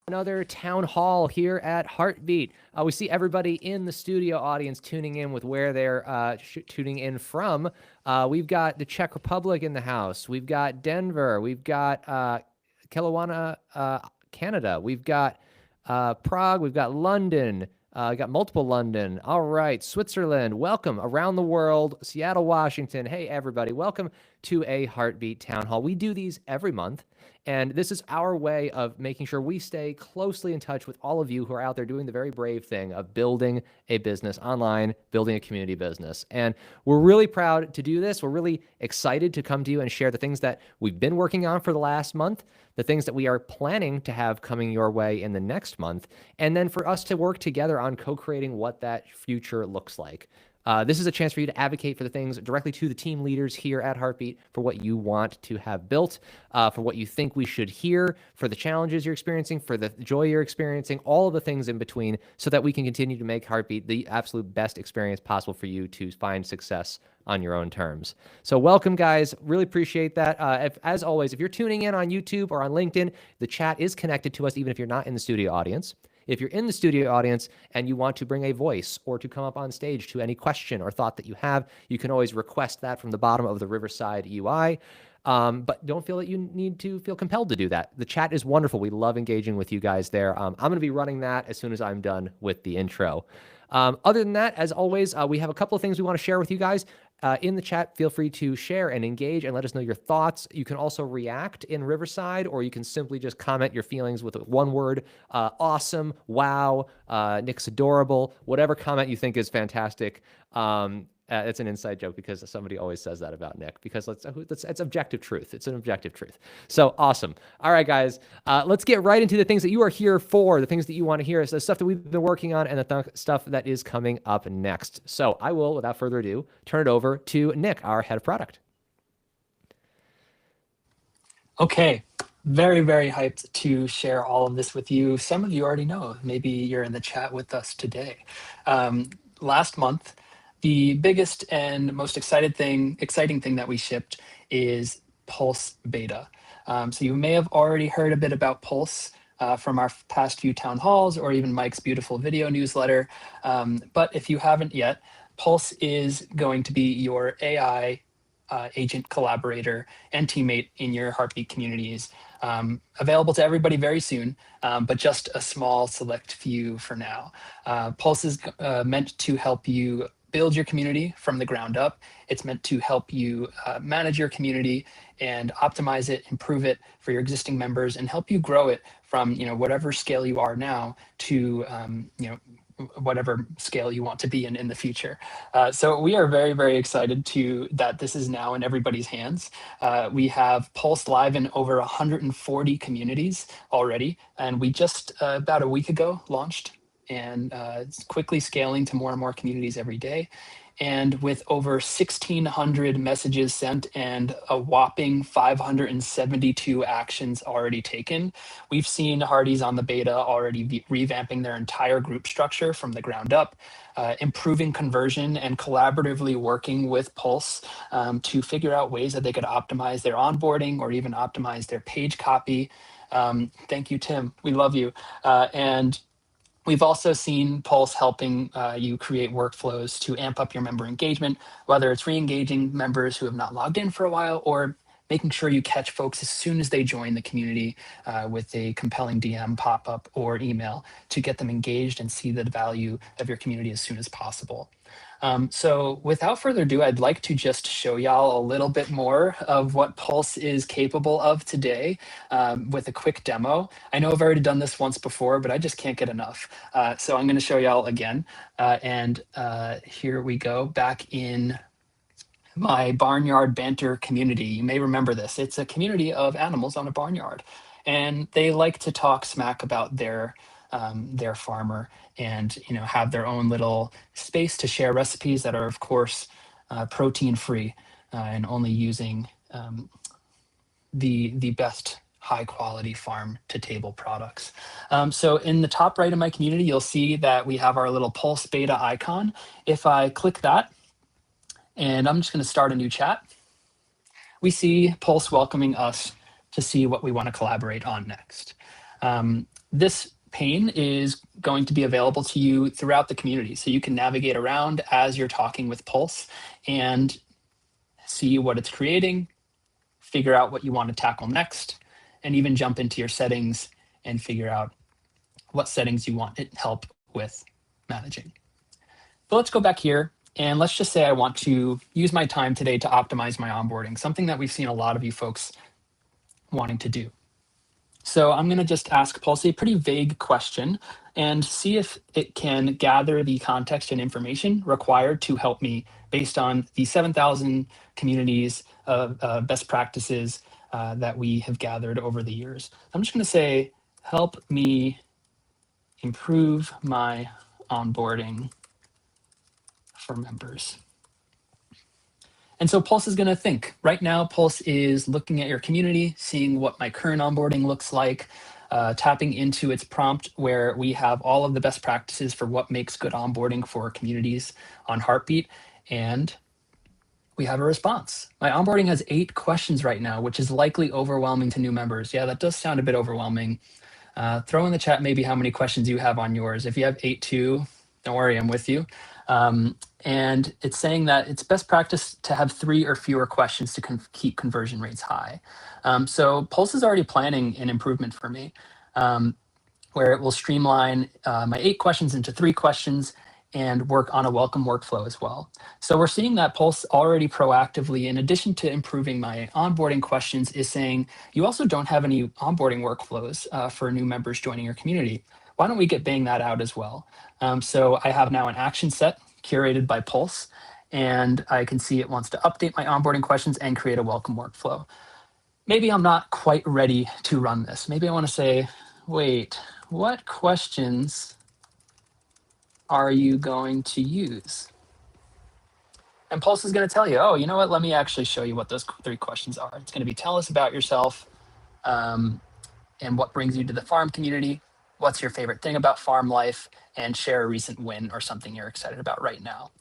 Another town hall here at Heartbeat. We see everybody in the studio audience tuning in with where they're tuning in from. We've got the Czech Republic in the house. We've got Denver. We've got Kelowna, Canada. We've got Prague. We've got London. We got multiple London. All right, Switzerland. Welcome around the world. Seattle, Washington. Hey, everybody. Welcome to a Heartbeat Town Hall. We do these every month. And this is our way of making sure we stay closely in touch with all of you who are out there doing the very brave thing of building a business online, building a community business. And we're really proud to do this. We're really excited to come to you and share the things that we've been working on for the last month, the things that we are planning to have coming your way in the next month, and then for us to work together on co-creating what that future looks like. This is a chance for you to advocate for the things directly to the team leaders here at Heartbeat for what you want to have built, for what you think we should hear, for the challenges you're experiencing, for the joy you're experiencing, all of the things in between, so that we can continue to make Heartbeat the absolute best experience possible for you to find success on your own terms. So welcome, guys. Really appreciate that. As always, if you're tuning in on YouTube or on LinkedIn, the chat is connected to us even if you're not in the studio audience. If you're in the studio audience and you want to bring a voice or to come up on stage to any question or thought that you have, you can always request that from the bottom of the Riverside UI. But don't feel that you need to feel compelled to do that. The chat is wonderful. We love engaging with you guys there. I'm going to be running that as soon as I'm done with the intro. Other than that, as always, we have a couple of things we want to share with you guys. In the chat, feel free to share and engage and let us know your thoughts. You can also react in Riverside, or you can simply just comment your feelings with one word, awesome, wow, Nick's adorable, whatever comment you think is fantastic. It's an inside joke because somebody always says that about Nick, because it's objective truth. It's an objective truth. So awesome. All right, guys, let's get right into the things that you are here for, the things that you want to hear, the stuff that we've been working on, and the stuff that is coming up next. So I will, without further ado, turn it over to Nick, our head of product. Okay. Very, very hyped to share all of this with you. Some of you already know. Maybe you're in the chat with us today. Last month, the biggest and most exciting thing that we shipped is Pulse Beta. So you may have already heard a bit about Pulse from our past few town halls or even Mike's beautiful video newsletter. But if you haven't yet, Pulse is going to be your AI agent, collaborator, and teammate in your Heartbeat communities. Available to everybody very soon, but just a small select few for now. Pulse is meant to help you build your community from the ground up. It's meant to help you manage your community and optimize it, improve it for your existing members, and help you grow it from whatever scale you are now to whatever scale you want to be in the future. So we are very, very excited that this is now in everybody's hands. We have Pulse live in over 140 communities already, and we just about a week ago launched, and it's quickly scaling to more and more communities every day. And with over 1,600 messages sent and a whopping 572 actions already taken, we've seen Hardee's on the beta already revamping their entire group structure from the ground up, improving conversion and collaboratively working with Pulse to figure out ways that they could optimize their onboarding or even optimize their page copy. Thank you, Tim. We love you. And we've also seen Pulse helping you create workflows to amp up your member engagement, whether it's re-engaging members who have not logged in for a while or making sure you catch folks as soon as they join the community with a compelling DM pop-up or email to get them engaged and see the value of your community as soon as possible. So without further ado, I'd like to just show y'all a little bit more of what Pulse is capable of today with a quick demo. I know I've already done this once before, but I just can't get enough. So I'm going to show y'all again. Here we go, back in my barnyard banter community. You may remember this. It's a community of animals on a barnyard, and they like to talk smack about their farmer and have their own little space to share recipes that are, of course, protein free and only using the best high quality farm to table products. So in the top right of my community, you'll see that we have our little Pulse Beta icon. If I click that, and I'm just going to start a new chat, we see Pulse welcoming us to see what we want to collaborate on next. This pane is going to be available to you throughout the community. So you can navigate around as you're talking with Pulse and see what it's creating, figure out what you want to tackle next, and even jump into your settings and figure out what settings you want it help with managing. So let's go back here and let's just say I want to use my time today to optimize my onboarding, something that we've seen a lot of you folks wanting to do. So I'm going to just ask Pulse a pretty vague question and see if it can gather the context and information required to help me based on the 7,000 communities of best practices that we have gathered over the years. I'm just going to say, help me improve my onboarding for members. And so Pulse is going to think. Right now, Pulse is looking at your community, seeing what my current onboarding looks like, tapping into its prompt where we have all of the best practices for what makes good onboarding for communities on Heartbeat. And we have a response. My onboarding has 8 questions right now, which is likely overwhelming to new members. Yeah, that does sound a bit overwhelming. Throw in the chat maybe how many questions you have on yours. If you have 8 too, don't worry, I'm with you. And it's saying that it's best practice to have 3 or fewer questions to keep conversion rates high. So Pulse is already planning an improvement for me where it will streamline my 8 questions into 3 questions and work on a welcome workflow as well. So we're seeing that Pulse already proactively, in addition to improving my onboarding questions, is saying you also don't have any onboarding workflows for new members joining your community. Why don't we get bang that out as well? So I have now an action set curated by Pulse, and I can see it wants to update my onboarding questions and create a welcome workflow. Maybe I'm not quite ready to run this. Maybe I want to say, wait, what questions are you going to use? And Pulse is going to tell you, oh, you know what? Let me actually show you what those 3 questions are. It's going to be tell us about yourself and what brings you to the farm community. What's your favorite thing about farm life? And share a recent win or something you're excited about right now.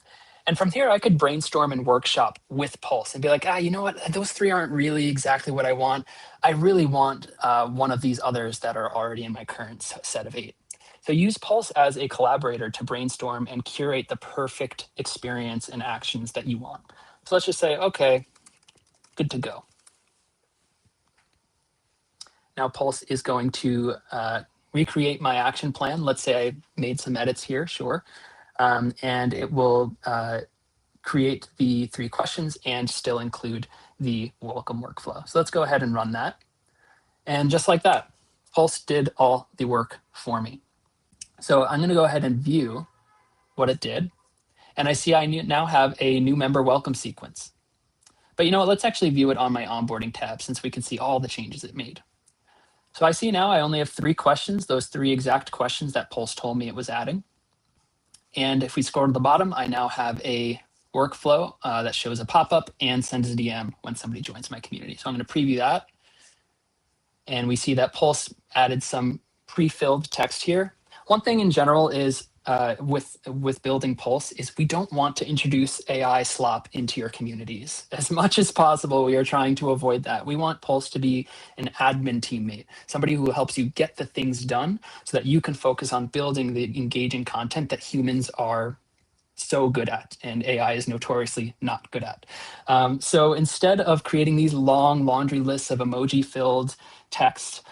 And from here, I could brainstorm and workshop with Pulse and be like, you know what? Those 3 aren't really exactly what I want. I really want one of these others that are already in my current set of 8. So use Pulse as a collaborator to brainstorm and curate the perfect experience and actions that you want. So let's just say, okay, good to go. Now Pulse is going to recreate my action plan. Let's say I made some edits here, sure. And it will create the 3 questions and still include the welcome workflow. So let's go ahead and run that. And just like that, Pulse did all the work for me. So I'm going to go ahead and view what it did. And I see I now have a new member welcome sequence. But you know what? Let's actually view it on my onboarding tab since we can see all the changes it made. So I see now I only have 3 questions, those 3 exact questions that Pulse told me it was adding. And if we scroll to the bottom, I now have a workflow that shows a pop-up and sends a DM when somebody joins my community. So I'm going to preview that. And we see that Pulse added some pre-filled text here. One thing in general is with building Pulse is we don't want to introduce AI slop into your communities. As much as possible, we are trying to avoid that. We want Pulse to be an admin teammate, somebody who helps you get the things done so that you can focus on building the engaging content that humans are so good at and AI is notoriously not good at. So instead of creating these long laundry lists of emoji-filled text,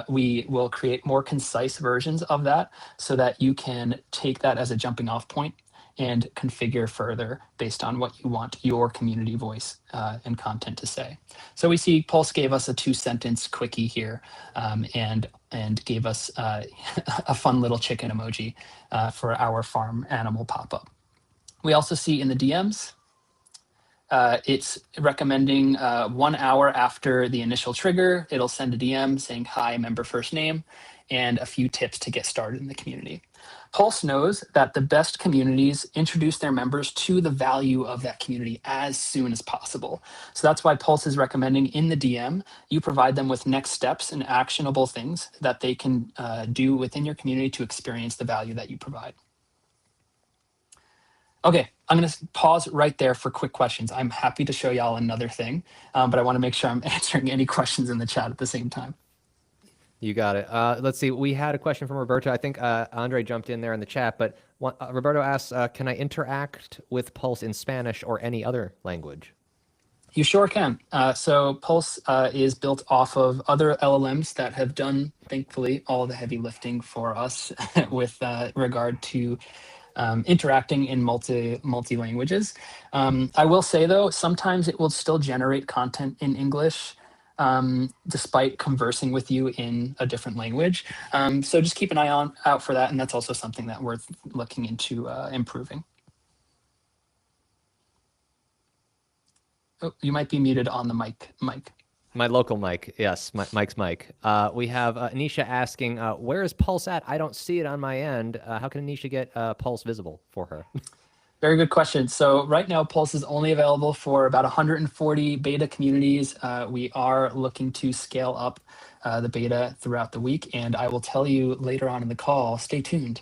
we will create more concise versions of that so that you can take that as a jumping off point and configure further based on what you want your community voice and content to say. So we see Pulse gave us a 2-sentence quickie here and gave us a fun little chicken emoji for our farm animal pop-up. We also see in the DMs, it's recommending 1 hour after the initial trigger, it'll send a DM saying, hi, member first name, and a few tips to get started in the community. Pulse knows that the best communities introduce their members to the value of that community as soon as possible. So that's why Pulse is recommending in the DM, you provide them with next steps and actionable things that they can do within your community to experience the value that you provide. Okay, I'm going to pause right there for quick questions. I'm happy to show y'all another thing, but I want to make sure I'm answering any questions in the chat at the same time. You got it. Let's see. We had a question from Roberto. I think Andre jumped in there in the chat, but Roberto asks, "Can I interact with Pulse in Spanish or any other language?" You sure can. So Pulse is built off of other LLMs that have done, thankfully, all the heavy lifting for us with regard to interacting in multi languages. I will say though, sometimes it will still generate content in English, despite conversing with you in a different language. So just keep an eye out for that, and that's also something that we're looking into improving. Oh, you might be muted on the mic. My local mic, yes, Mike's mic. We have Anisha asking, "Where is Pulse at? I don't see it on my end. How can Anisha get Pulse visible for her?" Very good question. So right now, Pulse is only available for about 140 beta communities. We are looking to scale up the beta throughout the week, and I will tell you later on in the call. Stay tuned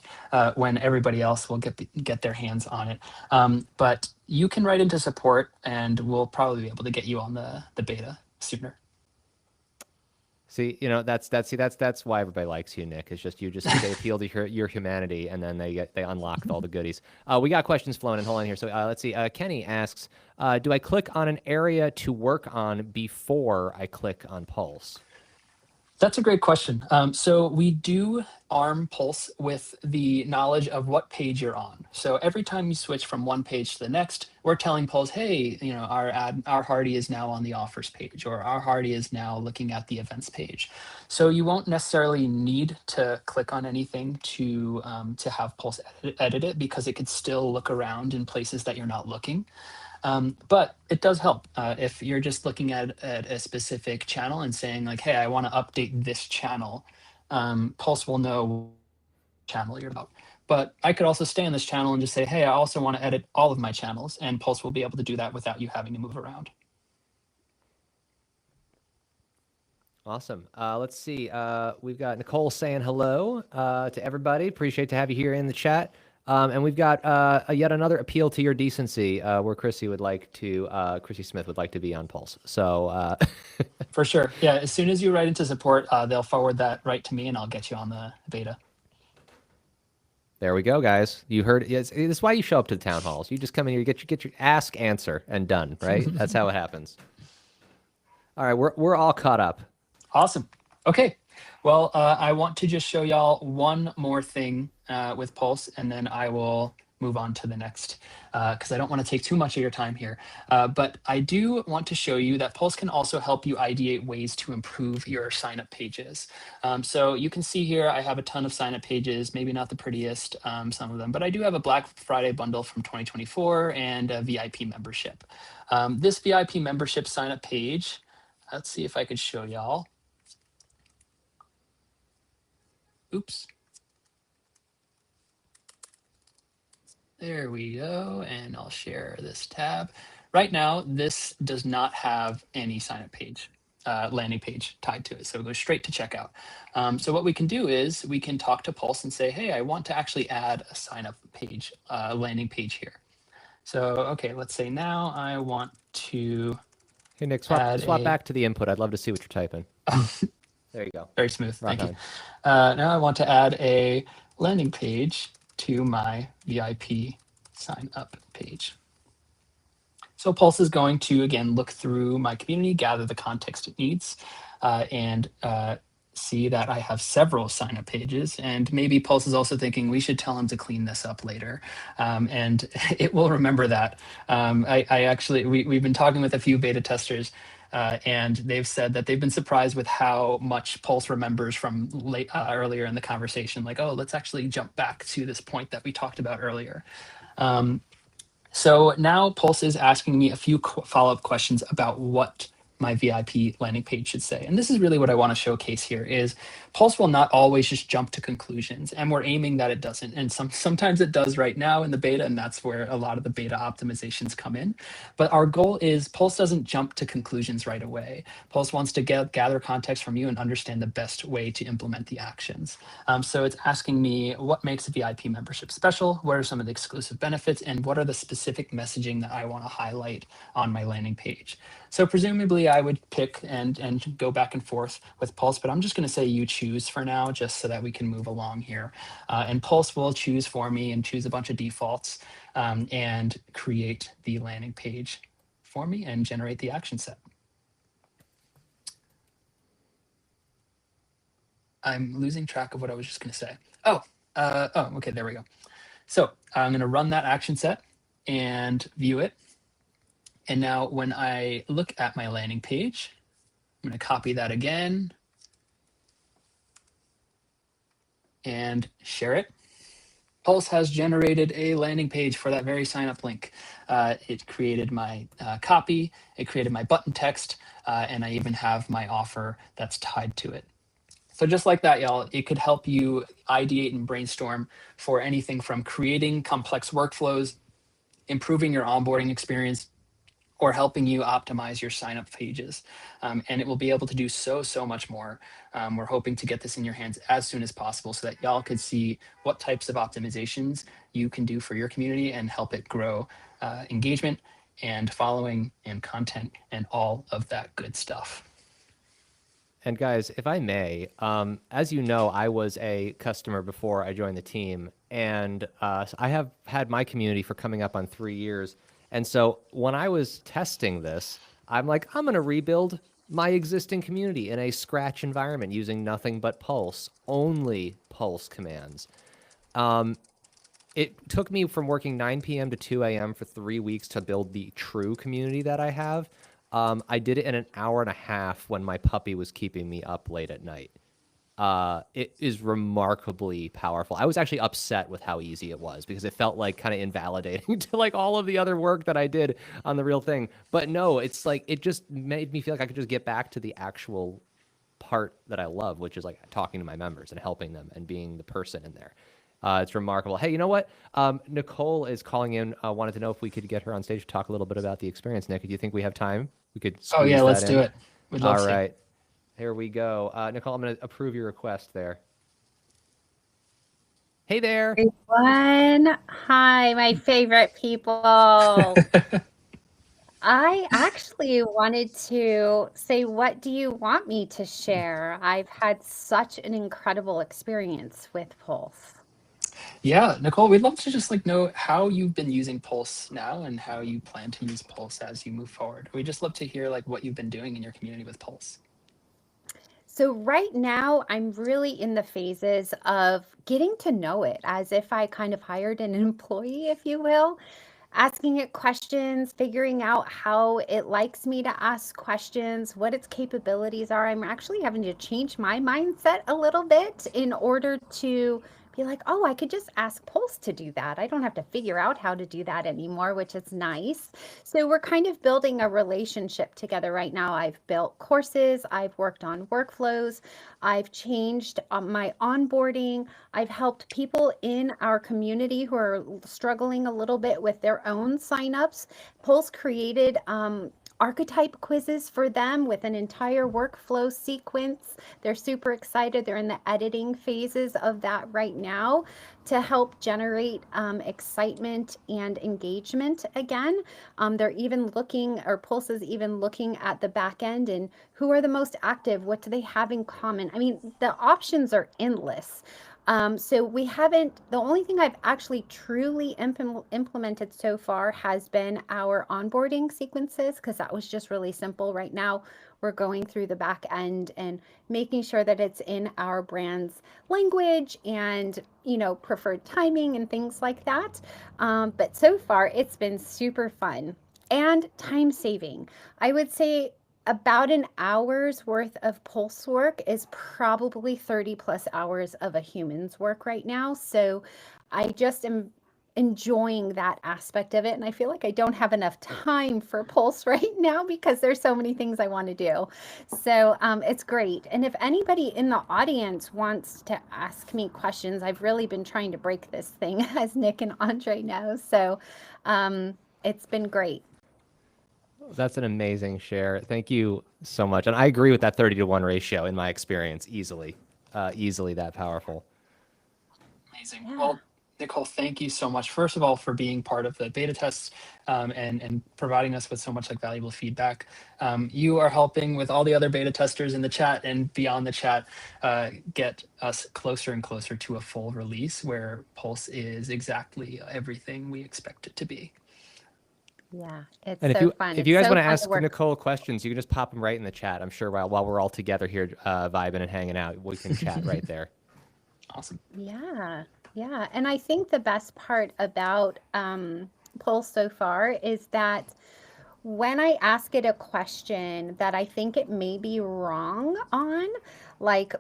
when everybody else will get their hands on it. But you can write into support, and we'll probably be able to get you on the beta sooner. See, that's why everybody likes you, Nick. It's just they appeal to your humanity, and then they unlock all the goodies. We got questions flowing in. Hold on here. So let's see. Kenny asks, "Do I click on an area to work on before I click on Pulse?" That's a great question. So we do arm Pulse with the knowledge of what page you're on. So every time you switch from one page to the next, we're telling Pulse, hey, our Hardy is now on the offers page, or our Hardy is now looking at the events page. So you won't necessarily need to click on anything to have Pulse edit it, because it could still look around in places that you're not looking. But it does help if you're just looking at a specific channel and saying like, hey, I want to update this channel. Pulse will know what channel you're about. But I could also stay on this channel and just say, hey, I also want to edit all of my channels, and Pulse will be able to do that without you having to move around. Awesome. Let's see. We've got Nicole saying hello to everybody. Appreciate to have you here in the chat. And we've got yet another appeal to your decency, where Chrissy Smith would like to be on Pulse. So for sure. Yeah. As soon as you write into support, they'll forward that right to me, and I'll get you on the beta. There we go, guys. You heard it. It's why you show up to the town halls. You just come in here, you get your ask, answer, and done, right? That's how it happens. All right, we're all caught up. Awesome. Okay. Well, I want to just show y'all one more thing with Pulse, and then I will move on to the next, because I don't want to take too much of your time here. But I do want to show you that Pulse can also help you ideate ways to improve your sign-up pages. So you can see here, I have a ton of sign-up pages, maybe not the prettiest, some of them, but I do have a Black Friday bundle from 2024 and a VIP membership. This VIP membership sign-up page, let's see if I could show y'all. Oops. There we go, and I'll share this tab. Right now, this does not have any sign-up page, landing page tied to it, so it goes straight to checkout. So what we can do is we can talk to Pulse and say, hey, I want to actually add a sign-up page, landing page here. So, okay, let's say now I want to Hey, Nick, swap back to the input. I'd love to see what you're typing. There you go. Very smooth. Thank you. Now I want to add a landing page to my VIP sign up page. So Pulse is going to, again, look through my community, gather the context it needs, and see that I have several sign up pages. And maybe Pulse is also thinking we should tell him to clean this up later. And it will remember that. We've been talking with a few beta testers, and they've said that they've been surprised with how much Pulse remembers from earlier in the conversation. Like, oh, let's actually jump back to this point that we talked about earlier. So now Pulse is asking me a few follow-up questions about what my VIP landing page should say. And this is really what I want to showcase here is Pulse will not always just jump to conclusions, and we're aiming that it doesn't. And sometimes it does right now in the beta, and that's where a lot of the beta optimizations come in. But our goal is Pulse doesn't jump to conclusions right away. Pulse wants to gather context from you and understand the best way to implement the actions. So it's asking me what makes a VIP membership special, what are some of the exclusive benefits, and what are the specific messaging that I want to highlight on my landing page. So presumably I would pick and go back and forth with Pulse, but I'm just going to say you choose for now, just so that we can move along here. And Pulse will choose for me and choose a bunch of defaults and create the landing page for me and generate the action set. I'm losing track of what I was just going to say. Okay, there we go. So I'm going to run that action set and view it. And now when I look at my landing page, I'm going to copy that again and share it. Pulse has generated a landing page for that very sign up link. It created my copy, it created my button text, and I even have my offer that's tied to it. So just like that, y'all, it could help you ideate and brainstorm for anything from creating complex workflows, improving your onboarding experience, or helping you optimize your sign up pages. And it will be able to do so much more. We're hoping to get this in your hands as soon as possible so that y'all could see what types of optimizations you can do for your community and help it grow engagement and following and content and all of that good stuff. And guys, if I may, as you know, I was a customer before I joined the team, and I have had my community for coming up on 3 years. And so when I was testing this, I'm like, I'm going to rebuild my existing community in a scratch environment using nothing but Pulse, only Pulse commands. It took me from working 9 p.m. to 2 a.m. for 3 weeks to build the true community that I have. I did it in an hour and a half when my puppy was keeping me up late at night. It is remarkably powerful. I was actually upset with how easy it was because it felt like kind of invalidating to like all of the other work that I did on the real thing. But no, it's like it just made me feel like I could just get back to the actual part that I love, which is like talking to my members and helping them and being the person in there. It's remarkable. Hey, you know what? Nicole is calling in. Wanted to know if we could get her on stage to talk a little bit about the experience. Nick, do you think we have time? We could Oh yeah, squeeze let's that do in. it. We'd love All to. right. Here we go. Nicole, I'm going to approve your request there. Hey there. Everyone. Hi, my favorite people. I actually wanted to say, what do you want me to share? I've had such an incredible experience with Pulse. Yeah, Nicole, we'd love to just like know how you've been using Pulse now and how you plan to use Pulse as you move forward. We'd just love to hear like what you've been doing in your community with Pulse. So, right now, I'm really in the phases of getting to know it as if I kind of hired an employee, if you will. Asking it questions, figuring out how it likes me to ask questions, what its capabilities are. I'm actually having to change my mindset a little bit in order to be like, oh, I could just ask Pulse to do that. I don't have to figure out how to do that anymore, which is nice. So we're kind of building a relationship together right now. I've built courses, I've worked on workflows, I've changed my onboarding. I've helped people in our community who are struggling a little bit with their own signups. Pulse created archetype quizzes for them with an entire workflow sequence. They're super excited. They're in the editing phases of that right now to help generate excitement and engagement again. They're even looking, or Pulse is even looking at the back end and who are the most active? What do they have in common? I mean, the options are endless. So we haven't, the only thing I've actually truly implemented so far has been our onboarding sequences, because that was just really simple. Right now, we're going through the back end and making sure that it's in our brand's language and, you know, preferred timing and things like that. But so far, it's been super fun and time saving. I would say about an hour's worth of pulse work is probably 30 plus hours of a human's work right now. So I just am enjoying that aspect of it. And I feel like I don't have enough time for pulse right now because there's so many things I want to do. So it's great. And if anybody in the audience wants to ask me questions, I've really been trying to break this thing, as Nick and Andre know. So it's been great. That's an amazing share. Thank you so much. And I agree with that 30-to-1 ratio in my experience, easily that powerful. Amazing. Yeah. Well, Nicole, thank you so much. First of all, for being part of the beta tests and providing us with so much like valuable feedback. You are helping with all the other beta testers in the chat and beyond the chat get us closer and closer to a full release where Pulse is exactly everything we expect it to be. Yeah, it's And so fun. if It's you guys so want to fun to ask work. Nicole questions, you can just pop them right in the chat. I'm sure while we're all together here vibing and hanging out, we can chat right there. Awesome. Yeah, yeah. And I think the best part about Pulse so far is that when I ask it a question that I think it may be wrong on, like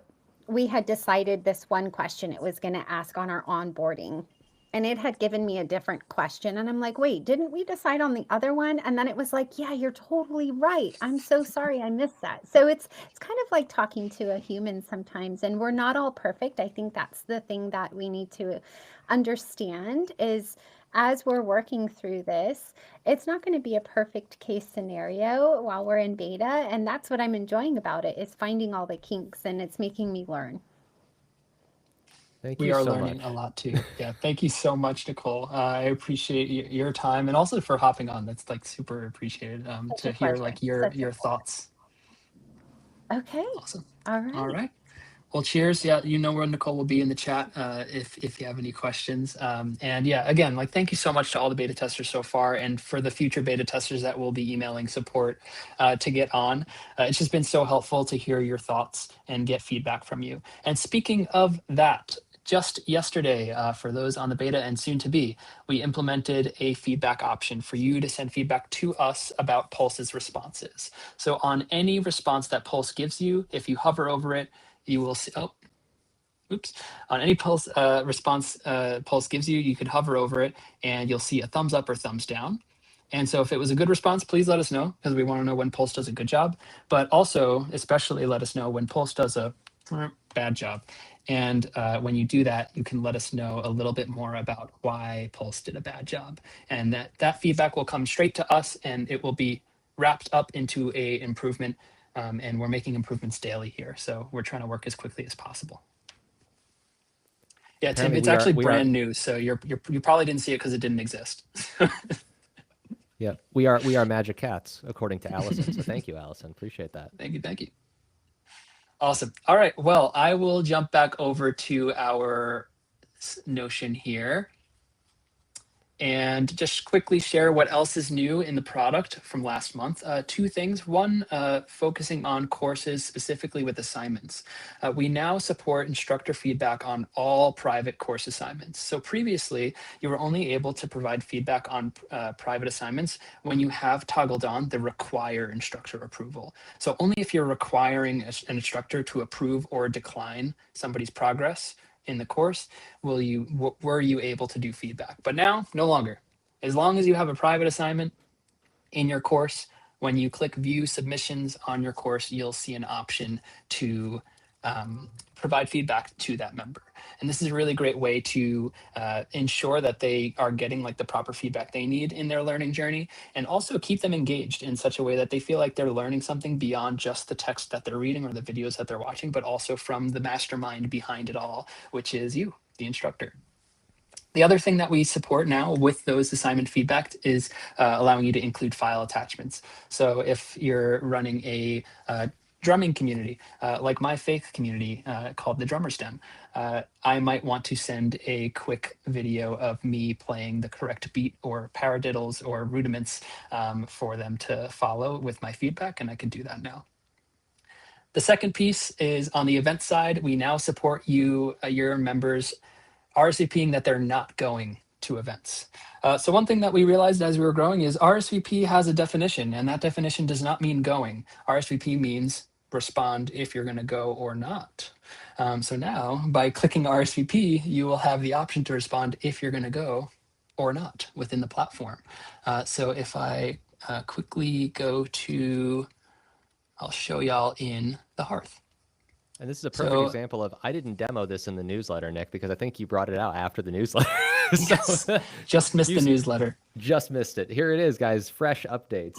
we had decided this one question it was going to ask on our onboarding. And it had given me a different question. And I'm like, wait, didn't we decide on the other one? And then it was like, yeah, you're totally right. I'm so sorry I missed that. So it's kind of like talking to a human sometimes. And we're not all perfect. I think that's the thing that we need to understand is as we're working through this, it's not going to be a perfect case scenario while we're in beta. And that's what I'm enjoying about it is finding all the kinks and it's making me learn. Thank We you are so learning much. a lot too. Yeah, thank you so much, Nicole. I appreciate your time and also for hopping on. That's like super appreciated Such to a hear pleasure. like your Such a thoughts. Okay. Awesome. All All right. right. Well, cheers. Yeah, you know where Nicole will be in the chat if you have any questions. And yeah, again, like thank you so much to all the beta testers so far, and for the future beta testers that will be emailing support to get on. It's just been so helpful to hear your thoughts and get feedback from you. And speaking of that, just yesterday, for those on the beta and soon to be, we implemented a feedback option for you to send feedback to us about Pulse's responses. So on any response that Pulse gives you, if you hover over it, you will see, oh, oops, on any Pulse response Pulse gives you, you could hover over it and you'll see a thumbs up or thumbs down. And so if it was a good response, please let us know because we want to know when Pulse does a good job, but also especially let us know when Pulse does a bad job. And when you do that, you can let us know a little bit more about why Pulse did a bad job. And that feedback will come straight to us and it will be wrapped up into a improvement. And we're making improvements daily here. So we're trying to work as quickly as possible. Yeah, Tim, Apparently it's we are actually brand new. So you probably didn't see it because it didn't exist. yeah, we are magic cats, according to Allison. So thank you, Allison. Appreciate that. Thank you. Thank you. Awesome. All right. Well, I will jump back over to our Notion here and just quickly share what else is new in the product from last month. Two things. One, focusing on courses specifically with assignments. We now support instructor feedback on all private course assignments. So previously, you were only able to provide feedback on private assignments when you have toggled on the require instructor approval. So only if you're requiring an instructor to approve or decline somebody's progress in the course were you able to do feedback. But now no longer. As long as you have a private assignment in your course, when you click view submissions on your course, you'll see an option to provide feedback to that member. And this is a really great way to ensure that they are getting like the proper feedback they need in their learning journey, and also keep them engaged in such a way that they feel like they're learning something beyond just the text that they're reading or the videos that they're watching, but also from the mastermind behind it all, which is you, the instructor. The other thing that we support now with those assignment feedback is allowing you to include file attachments. So if you're running a drumming community, like my faith community called the Drummer STEM, I might want to send a quick video of me playing the correct beat or paradiddles or rudiments for them to follow with my feedback, and I can do that now. The second piece is on the event side. We now support you, your members, RSVPing that they're not going to events. So one thing that we realized as we were growing is RSVP has a definition, and that definition does not mean going. RSVP means respond if you're going to go or not. So now by clicking RSVP, you will have the option to respond if you're going to go or not within the platform. So if I quickly go to, I'll show y'all in the Hearth. And this is a perfect example of, I didn't demo this in the newsletter, Nick, because I think you brought it out after the newsletter. Yes, just missed the newsletter. Just missed it. Here it is, guys. Fresh updates.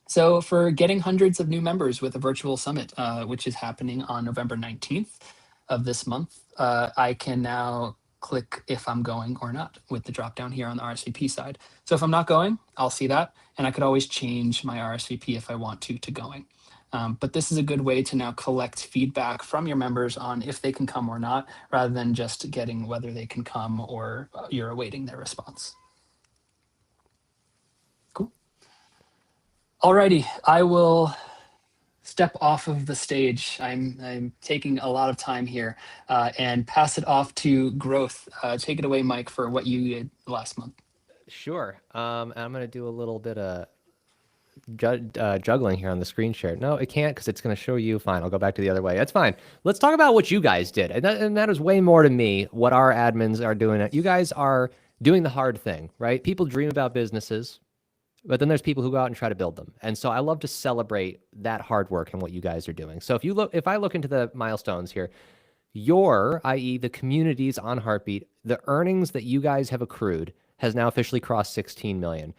So for getting hundreds of new members with a virtual summit, which is happening on November 19th of this month, I can now click if I'm going or not with the drop down here on the RSVP side. So if I'm not going, I'll see that, and I could always change my RSVP if I want to going. But this is a good way to now collect feedback from your members on if they can come or not, rather than just getting whether they can come or you're awaiting their response. Cool. Alrighty, I will step off of the stage. I'm taking a lot of time here and pass it off to Growth. Take it away, Mike, for what you did last month. Sure. I'm going to do a little bit of juggling here on the screen share. No, it can't because it's going to show you. Fine, I'll go back to the other way. That's fine. Let's talk about what you guys did. And that is way more to me what our admins are doing. You guys are doing the hard thing, right? People dream about businesses, but then there's people who go out and try to build them. And so I love to celebrate that hard work and what you guys are doing. So if I look into the milestones here, i.e. the communities on Heartbeat, the earnings that you guys have accrued has now officially crossed 16 million.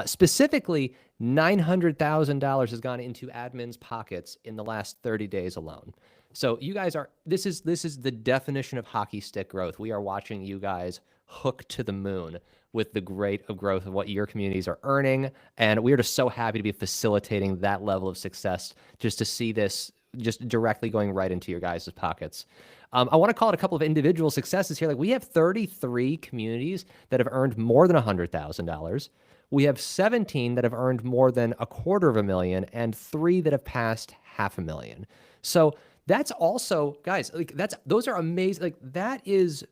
Specifically, $900,000 has gone into admins' pockets in the last 30 days alone. So you guys this is the definition of hockey stick growth. We are watching you guys hook to the moon with the rate of growth of what your communities are earning. And we are just so happy to be facilitating that level of success, just to see this just directly going right into your guys' pockets. I want to call it a couple of individual successes here. Like, we have 33 communities that have earned more than $100,000. We have 17 that have earned more than $250,000 and 3 that have passed $500,000. So that's also, guys, like, those are amazing. Like, that is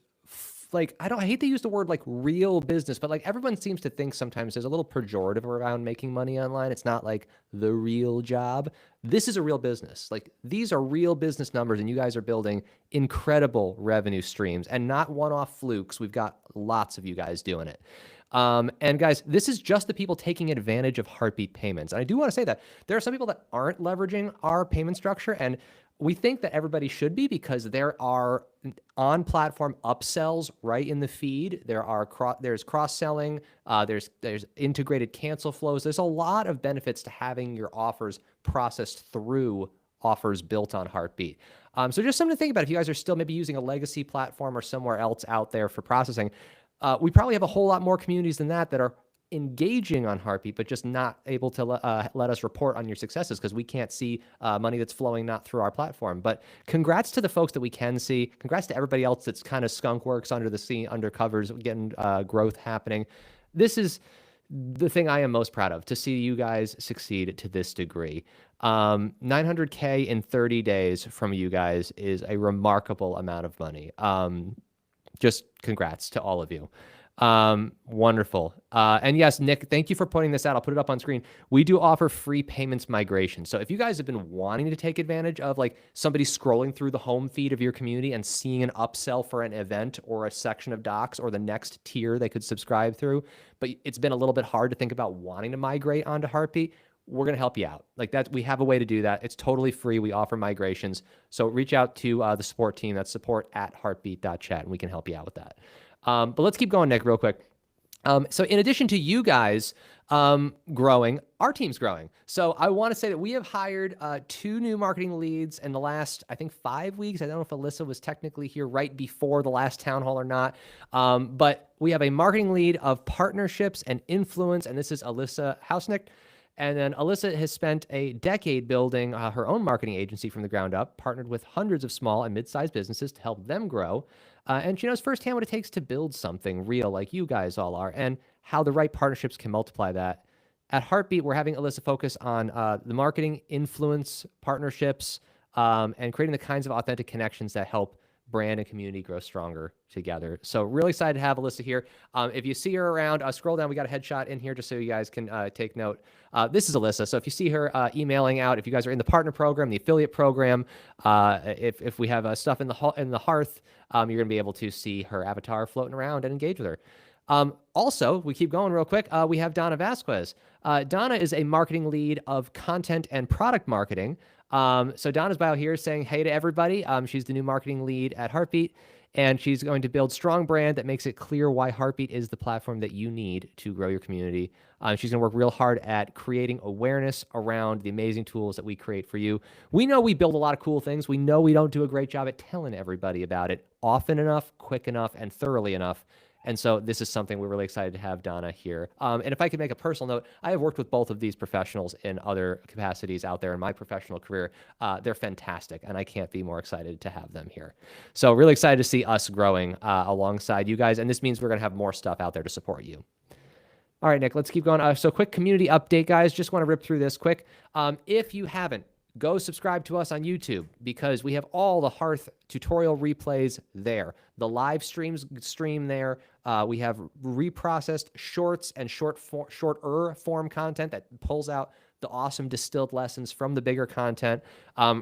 like, I hate to use the word like real business, but like, everyone seems to think sometimes there's a little pejorative around making money online. It's not like the real job. This is a real business. Like, these are real business numbers, and you guys are building incredible revenue streams and not one-off flukes. We've got lots of you guys doing it. And guys, this is just the people taking advantage of Heartbeat payments. And I do want to say that there are some people that aren't leveraging our payment structure, and we think that everybody should be, because there are on-platform upsells right in the feed. There's cross-selling. There's integrated cancel flows. There's a lot of benefits to having your offers processed through offers built on Heartbeat. So just something to think about if you guys are still maybe using a legacy platform or somewhere else out there for processing. We probably have a whole lot more communities than that are engaging on Heartbeat, but just not able to let us report on your successes because we can't see money that's flowing not through our platform. But congrats to the folks that we can see. Congrats to everybody else that's kind of skunk works under the scene, under covers, getting growth happening. This is the thing I am most proud of, to see you guys succeed to this degree. 900K in 30 days from you guys is a remarkable amount of money. Just congrats to all of you. Wonderful. And yes, Nick, thank you for pointing this out. I'll put it up on screen. We do offer free payments migration. So if you guys have been wanting to take advantage of like somebody scrolling through the home feed of your community and seeing an upsell for an event or a section of docs or the next tier they could subscribe through, but it's been a little bit hard to think about wanting to migrate onto Heartbeat, we're going to help you out. Like that, we have a way to do that. It's totally free. We offer migrations. So reach out to the support team. That's support@heartbeat.chat, and we can help you out with that. But let's keep going, Nick, real quick. So in addition to you guys growing, our team's growing. So I want to say that we have hired 2 new marketing leads in the last, I think, 5 weeks. I don't know if Alyssa was technically here right before the last town hall or not. But we have a marketing lead of partnerships and influence, and this is Alyssa Hausnick. And then Alyssa has spent a decade building her own marketing agency from the ground up, partnered with hundreds of small and mid-sized businesses to help them grow. And she knows firsthand what it takes to build something real like you guys all are, and how the right partnerships can multiply that. At Heartbeat, we're having Alyssa focus on the marketing, influence, partnerships, and creating the kinds of authentic connections that help brand and community grow stronger together. So really excited to have Alyssa here. If you see her around, scroll down. We got a headshot in here just so you guys can take note. This is Alyssa. So if you see her emailing out, if you guys are in the partner program, the affiliate program, if we have stuff in the hearth, you're going to be able to see her avatar floating around and engage with her. Also, we keep going real quick. We have Donna Vasquez. Donna is a marketing lead of content and product marketing. So Donna's bio here is saying, hey to everybody. She's the new marketing lead at Heartbeat, and she's going to build strong brand that makes it clear why Heartbeat is the platform that you need to grow your community. She's going to work real hard at creating awareness around the amazing tools that we create for you. We know we build a lot of cool things. We know we don't do a great job at telling everybody about it often enough, quick enough, and thoroughly enough. And so this is something we're really excited to have Donna here. And if I could make a personal note, I have worked with both of these professionals in other capacities out there in my professional career. They're fantastic, and I can't be more excited to have them here. So really excited to see us growing alongside you guys. And this means we're going to have more stuff out there to support you. All right, Nick, let's keep going. So quick community update, guys. Just want to rip through this quick. If you haven't, go subscribe to us on YouTube, because we have all the Hearth tutorial replays there. The live stream there. We have reprocessed shorts and shorter form content that pulls out the awesome distilled lessons from the bigger content.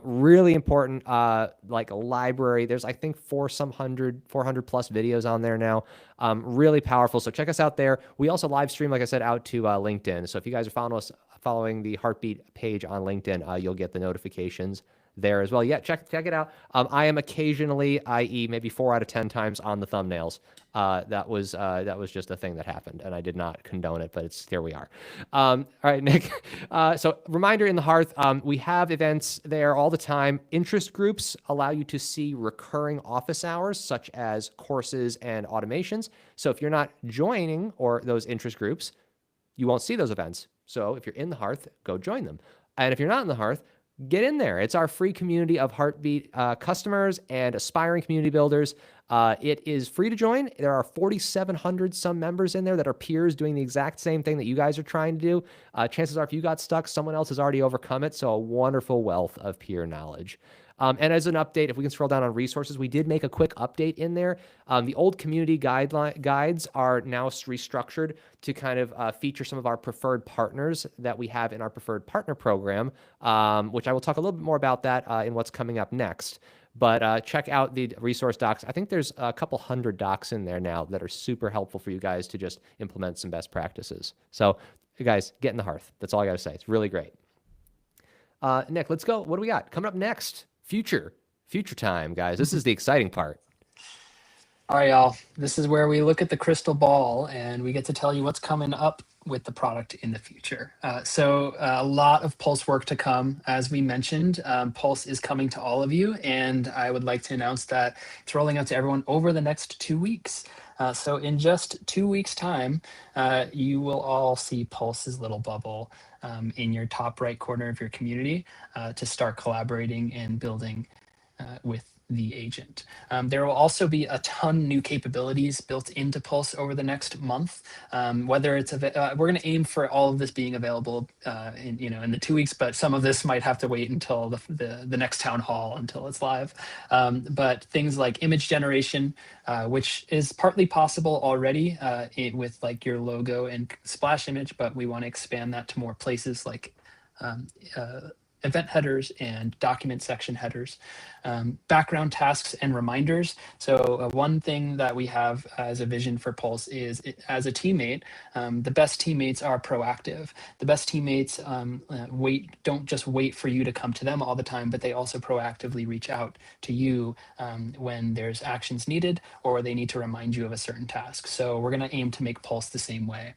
Really important, like a library. There's, I think, 400 plus videos on there now. Really powerful. So check us out there. We also live stream, like I said, out to LinkedIn. So if you guys are following the Heartbeat page on LinkedIn, you'll get the notifications there as well. Yeah, check it out. I am occasionally, i.e. maybe 4 out of 10 times, on the thumbnails. That was just a thing that happened, and I did not condone it, but here we are. All right, Nick. So reminder, in the Hearth, we have events there all the time. Interest groups allow you to see recurring office hours, such as courses and automations. So if you're not joining or those interest groups, you won't see those events. So if you're in the Hearth, go join them. And if you're not in the Hearth, get in there. It's our free community of Heartbeat customers and aspiring community builders. It is free to join. There are 4,700 some members in there that are peers doing the exact same thing that you guys are trying to do. Chances are, if you got stuck, someone else has already overcome it. So a wonderful wealth of peer knowledge. And as an update, if we can scroll down on resources, we did make a quick update in there. The old community guides are now restructured to kind of feature some of our preferred partners that we have in our preferred partner program, which I will talk a little bit more about that in what's coming up next. But check out the resource docs. I think there's a couple hundred docs in there now that are super helpful for you guys to just implement some best practices. So, you guys, get in the Hearth. That's all I got to say. It's really great. Nick, let's go. What do we got coming up next? Future time, guys. This is the exciting part. All right, y'all. This is where we look at the crystal ball and we get to tell you what's coming up with the product in the future. So a lot of Pulse work to come. As we mentioned, Pulse is coming to all of you, and I would like to announce that it's rolling out to everyone over the next 2 weeks. So in just 2 weeks' time, you will all see Pulse's little bubble in your top right corner of your community to start collaborating and building with the agent. There will also be a ton new capabilities built into Pulse over the next month. Whether it's we're going to aim for all of this being available in the 2 weeks, but some of this might have to wait until the next town hall until it's live. But things like image generation, which is partly possible already with like your logo and splash image, but we want to expand that to more places like event headers and document section headers, background tasks and reminders. So one thing that we have as a vision for Pulse is, as a teammate, the best teammates are proactive. The best teammates don't just wait for you to come to them all the time, but they also proactively reach out to you when there's actions needed or they need to remind you of a certain task. So we're going to aim to make Pulse the same way.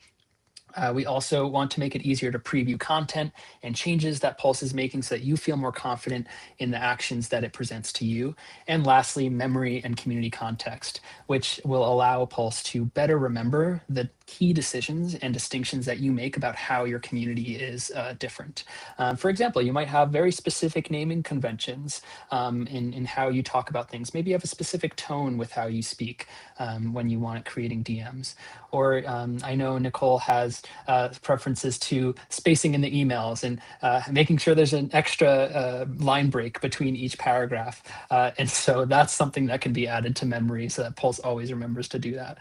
We also want to make it easier to preview content and changes that Pulse is making so that you feel more confident in the actions that it presents to you. And lastly, memory and community context, which will allow Pulse to better remember the key decisions and distinctions that you make about how your community is different. For example, you might have very specific naming conventions in how you talk about things. Maybe you have a specific tone with how you speak when you want creating DMs. Or I know Nicole has preferences to spacing in the emails and making sure there's an extra line break between each paragraph. And so that's something that can be added to memory so that Pulse always remembers to do that.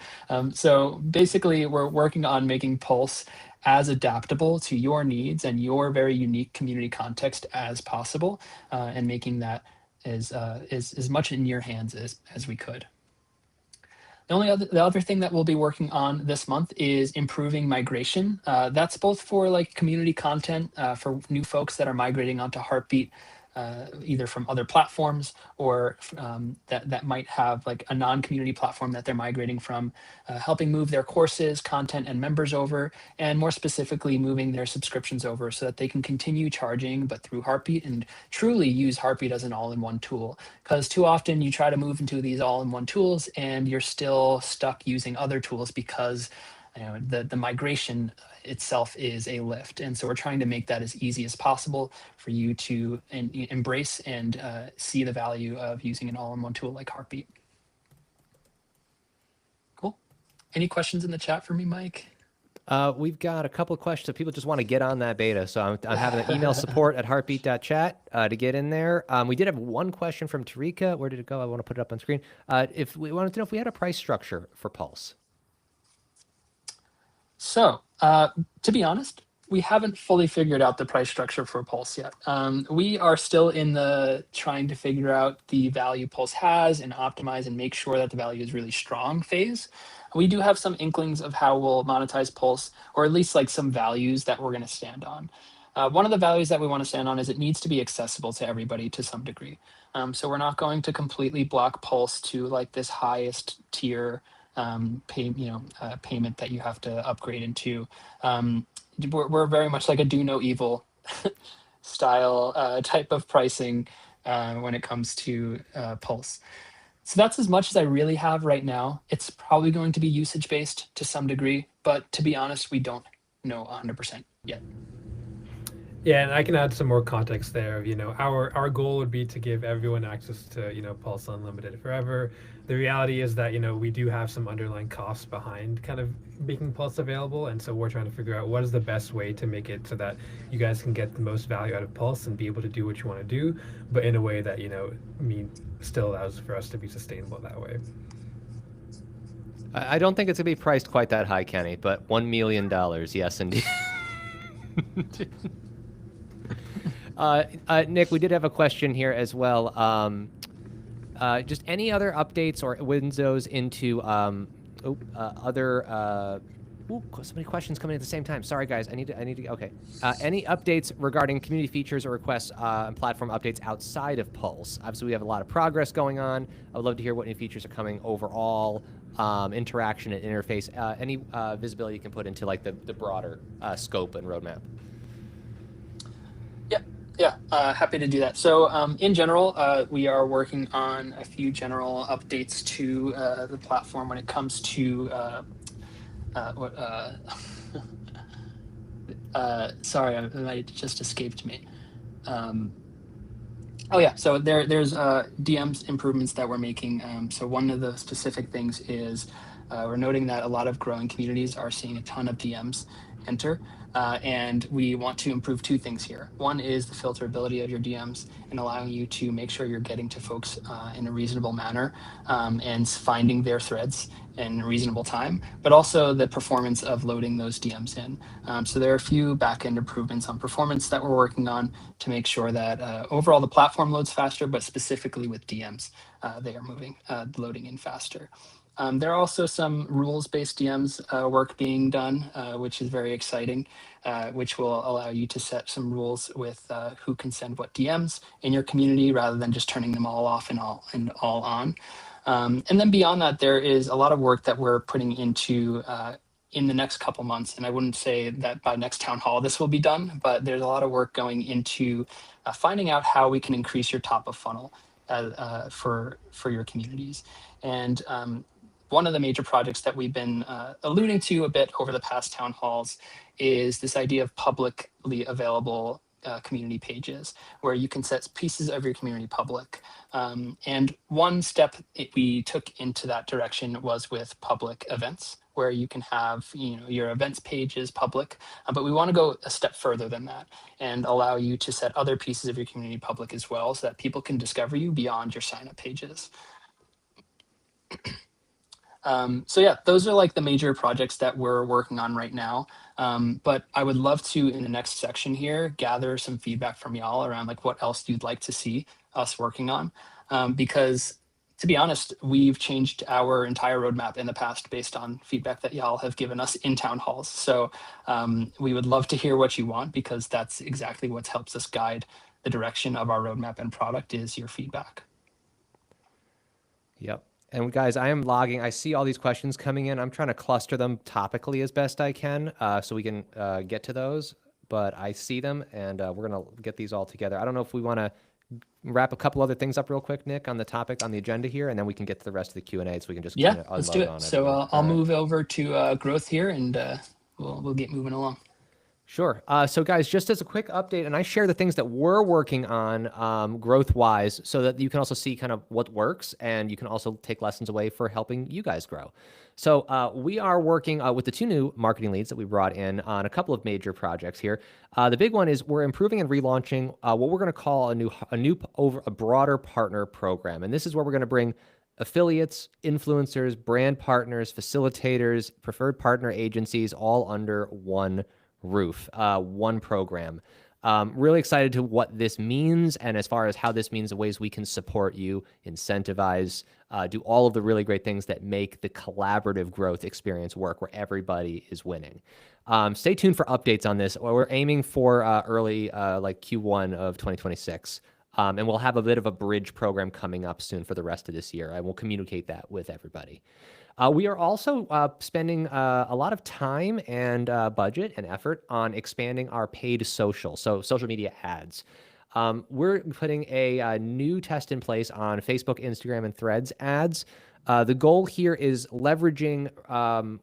So basically, we're working on making Pulse as adaptable to your needs and your very unique community context as possible, and making that as much in your hands as we could. The other thing that we'll be working on this month is improving migration. That's both for like community content for new folks that are migrating onto Heartbeat either from other platforms or that might have like a non-community platform that they're migrating from, helping move their courses, content, and members over, and more specifically, moving their subscriptions over so that they can continue charging, but through Heartbeat, and truly use Heartbeat as an all-in-one tool. Because too often you try to move into these all-in-one tools and you're still stuck using other tools because the migration itself is a lift. And so we're trying to make that as easy as possible for you to embrace and see the value of using an all-in-one tool like Heartbeat. Cool. Any questions in the chat for me, Mike? We've got a couple of questions. People just want to get on that beta. So I'm having an email support@heartbeat.chat to get in there. We did have one question from Tarika. Where did it go? I want to put it up on screen. If we wanted to know if we had a price structure for Pulse. So to be honest, we haven't fully figured out the price structure for Pulse yet. We are still in the trying to figure out the value Pulse has and optimize and make sure that the value is really strong phase. We do have some inklings of how we'll monetize Pulse, or at least like some values that we're going to stand on. One of the values that we want to stand on is it needs to be accessible to everybody to some degree. So we're not going to completely block Pulse to like this highest tier payment that you have to upgrade into. We're very much like a do no evil style type of pricing when it comes to Pulse. So that's as much as I really have right now. It's probably going to be usage based to some degree, but to be honest, we don't know 100% yet. Yeah, and I can add some more context there. Our goal would be to give everyone access to, Pulse Unlimited forever. The reality is that, we do have some underlying costs behind kind of making Pulse available. And so we're trying to figure out what is the best way to make it so that you guys can get the most value out of Pulse and be able to do what you want to do, but in a way that, still allows for us to be sustainable that way. I don't think it's going to be priced quite that high, Kenny, but $1 million, yes, indeed. Nick, we did have a question here as well. Just any other updates or windows into other so many questions coming at the same time. Sorry, guys. I need to. Okay. Any updates regarding community features or requests and platform updates outside of Pulse? Obviously, we have a lot of progress going on. I would love to hear what new features are coming overall, interaction and interface. Any visibility you can put into like the broader scope and roadmap. Yeah, happy to do that. So in general, we are working on a few general updates to the platform when it comes to sorry, it just escaped me. Oh yeah, so there's DMs improvements that we're making. So one of the specific things is we're noting that a lot of growing communities are seeing a ton of DMs enter. And we want to improve two things here. One is the filterability of your DMs and allowing you to make sure you're getting to folks in a reasonable manner and finding their threads in reasonable time, but also the performance of loading those DMs in. So there are a few backend improvements on performance that we're working on to make sure that overall the platform loads faster, but specifically with DMs, they are loading in faster. There are also some rules-based DMs work being done, which is very exciting, which will allow you to set some rules with who can send what DMs in your community rather than just turning them all off and all on. And then beyond that, there is a lot of work that we're putting into in the next couple months. And I wouldn't say that by next town hall this will be done, but there's a lot of work going into finding out how we can increase your top of funnel for your communities. And one of the major projects that we've been alluding to a bit over the past town halls is this idea of publicly available community pages where you can set pieces of your community public. And one step we took into that direction was with public events, where you can have your events pages public, but we want to go a step further than that and allow you to set other pieces of your community public as well so that people can discover you beyond your sign up pages. So yeah, those are like the major projects that we're working on right now. But I would love to, in the next section here, gather some feedback from y'all around like what else you'd like to see us working on. Because to be honest, we've changed our entire roadmap in the past based on feedback that y'all have given us in town halls. So we would love to hear what you want, because that's exactly what helps us guide the direction of our roadmap and product is your feedback. Yep. And guys, I am logging. I see all these questions coming in. I'm trying to cluster them topically as best I can so we can get to those. But I see them, and we're going to get these all together. I don't know if we want to wrap a couple other things up real quick, Nick, on the topic on the agenda here, and then we can get to the rest of the Q&A so we can just Yeah, kind of let's do unload on it. it. So I'll move over to growth here, and we'll get moving along. Sure. So guys, just as a quick update, and I share the things that we're working on growth-wise so that you can also see kind of what works, and you can also take lessons away for helping you guys grow. So we are working with the 2 new marketing leads that we brought in on a couple of major projects here. The big one is we're improving and relaunching what we're going to call a broader partner program. And this is where we're going to bring affiliates, influencers, brand partners, facilitators, preferred partner agencies all under one roof, one program. Really excited to what this means, and as far as how this means the ways we can support you, incentivize, do all of the really great things that make the collaborative growth experience work where everybody is winning. Stay tuned for updates on this. We're aiming for early like Q1 of 2026. And we'll have a bit of a bridge program coming up soon for the rest of this year. I will communicate that with everybody. We are also spending a lot of time and budget and effort on expanding our paid social media ads. We're putting a new test in place on Facebook, Instagram, and Threads ads. The goal here is leveraging,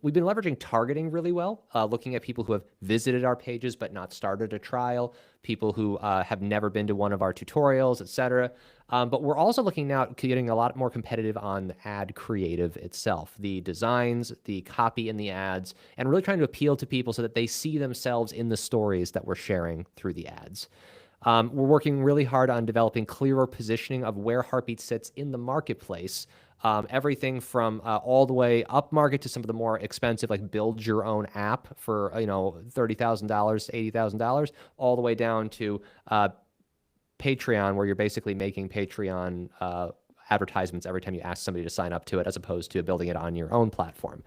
we've been leveraging targeting really well, looking at people who have visited our pages but not started a trial, people who have never been to one of our tutorials, et cetera. But we're also looking now at getting a lot more competitive on the ad creative itself, the designs, the copy in the ads, and really trying to appeal to people so that they see themselves in the stories that we're sharing through the ads. We're working really hard on developing clearer positioning of where Heartbeat sits in the marketplace. Everything from all the way up market to some of the more expensive, like build your own app for $30,000 to $80,000, all the way down to Patreon, where you're basically making Patreon advertisements every time you ask somebody to sign up to it, as opposed to building it on your own platform.